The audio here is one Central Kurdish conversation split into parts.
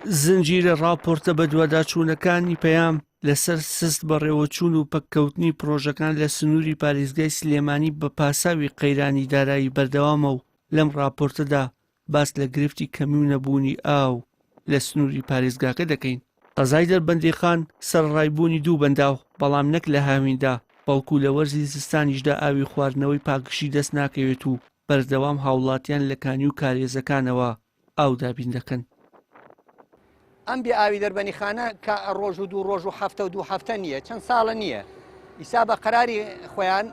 زنجیرە ڕاپۆرتە بە دوواداچوونەکانی پەیام لەسەر سست بەڕێوەچوون و پەککەوتنی پرۆژەکان لە سنووری پارێزگای سلێمانی بە پاساوی قەیرانی دارایی بەردەوامە و لەم ڕاپۆرتەدا باس لە گرفتی کەمی و نەبوونی ئاو لە سنووری پارێزگاکە دەکەین. قەزای دەربەندیخان سەرڕایبوونی دوو بەنداو بەڵام نەک لە هاویندا بەڵکو لە وەرزی زستانیشدا ئاوی خواردنەوەی پاکشی دەست ناکەوێت و بەردەوام هاوڵاتیان لە کانی و کارێزەکانەوە ئاو دابین دەکەن. ئەم بێ ئاوی دەربەنیخانە کە ڕۆژ و دوو ڕۆژ و هەفتە و دوو هەفتە نییە چەند ساڵە نییە ئیسا بە قەراری خۆیان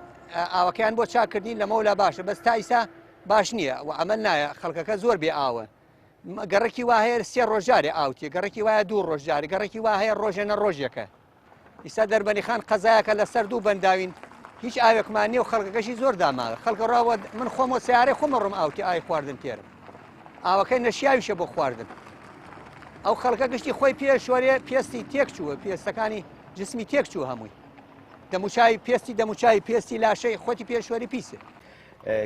ئاوەکەیان بۆ چاکردنی لەمەولا باشە بەس تا ئیسا باش نییە و ئەمە نایە خەڵکەکە زۆر بێ ئاوە گەڕێکی وا هەیە سێ ڕۆژارێ ئاوتێ گەڕێکی وایە دوو ڕۆژجارێ گەڕێکی وا هەیە ڕۆژێنە ڕۆژێکە ئیسا دەربەنیخان قەزایەکە لەسەر دوو بەنداوین هیچ ئاوێکمان نیە و خەڵکەکەشی زۆر داماوە خەڵکە ڕاوە من خۆمە سیارێ خۆمە ڕۆم ئاوتی ئای خواردن تێرم ئاوەکەی نەشیاویشە بۆ خواردن ئەو خەڵکە گشتی خۆی پێشوەرێ پێستی تێک چووە پێستەکانی جسمی تێک چوو هەمووی دەموچای پێستی دەموچای پێستی لاشەی خۆتی پێشوەری پیسە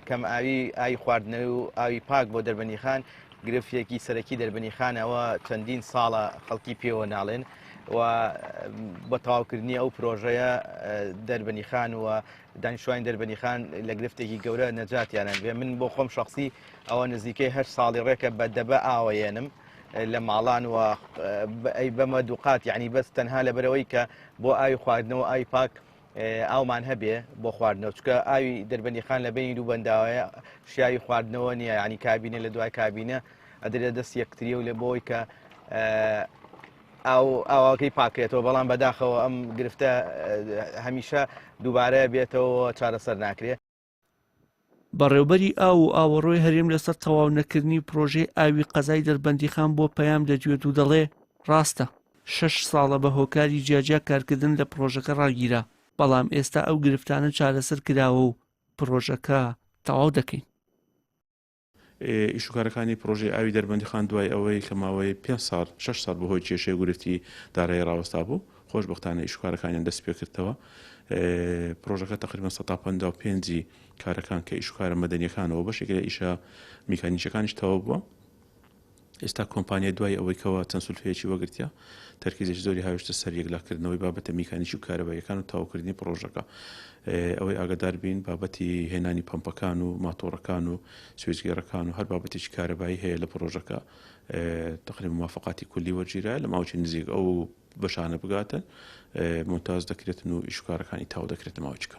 کەم ئاوی خواردنەوە و ئاوی پاک بۆ دەربەنیخان گرفتێکی سەرەکی دەربەنیخانەوە چەندین ساڵە خەڵکی پێوە ناڵێن و بە تەواوکردنی ئەو پرۆژەیە دەربەنیخان و دانیشتوانی دەربەنیخان لە گرفتێکی گەورە نەجاتیانان بێ من بۆ خۆم شخصی ئەوە نزیکەی 8 ساڵی ڕێکە بە دەبە ئاوەیەنم لە ماڵان و ئەی بەمە دووقات یعنی بەس تەنها لەبەرەوەی کە بۆ ئاوی خواردنەوە ئاوی پاک ئاومان هەبێ بۆ خواردنەوە چکە ئاوی دەربەنیخان لە بینی دوو بەنداوەیە شیاوی خواردنەوە نییە ینی کابینە لە دوای کابینە ئەدرێت دەست یەکتریە و لە بۆی کە ئاواکەی پاکێتەوە بەڵام بەداخەوە ئەم گرفتە هەمیشە دووبارە بێتەوە چارەسەر ناکرێت. بەڕێوبەری ئاو و ئاوەڕۆی هەرێم لەسەر تەواو نەکردنی پرۆژەی ئاوی قەزای دەربەندیخان بۆ پەیام دەدوێت و دەڵێ ڕاستە 6 ساڵە بە هۆکاری جیاجیا کارکردن لە پرۆژەکە ڕاگیرا بەڵام ئێستا ئەو گرفتانە چارەسەر کراوە و پرۆژەکە تەواو دەکەین. ئیشوکارەکانی پرۆژەی ئاوی دەربەندیخان دوای ئەوەی کە ماوەی 5 ساڵ 6 ساڵ بەهۆی کێشەی گرفتی دارایی ڕاوەستا بوو خۆشبەختانە ئیشوکارەکانیان دەست پێ کردەوە پرۆژەکە تقریبا 155 کارەکان کە ئیشوکارە مەدەنیەکانەوە بەشێک لە ئیشە میکانیکیەکانیش تەواو بووە. ئێستا کۆمپانیای دوای ئەوەی کەەوە چەند سولفەیەکی وەگرتیا تەرکیزێکی زۆری هاوێشتە سەر یەکلاکردنەوەی بابەتە میکانیکی و کارەباییەکان و تاواکردنی پرۆژەکە ئەوەی ئاگادار بین بابەتی هێنانی پەمپەکان و ماتۆڕەکان و سوێزگێڕەکان و هەر بابەتێکی کارەبایی هەیە لە پرۆژەکە تقریبا موافقاتی کولی وەرگیرە لە ماوەی نزیک ئەو بەشانە بگاتن مۆنتاژ دەکرێتن و ئیشوکارەکانی تاو دەکرێتە ماوەیەکە.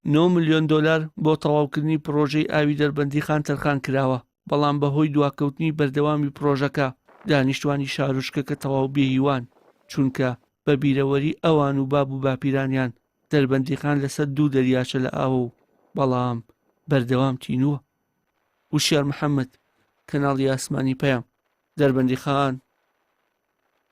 9 ملیۆن دلار بۆ تەواوکردنی پرۆژەی ئاوی دەربەندیخان تەرخان کراوە بەڵام بەهۆی دواکەوتنی بەردەوامی پرۆژەکە دانیشتوانی شارۆچکەکە تەواو بێهیوان چونکە بە بیرەوەری ئەوان و باب و باپیرانیان دەربەندیخان لەسەر دوو دەریاچە لە ئاوە و بەڵام بەردەوام تینووە. وشیار محەممەد کەناڵی ئاسمانی پەیام دەربەندیخان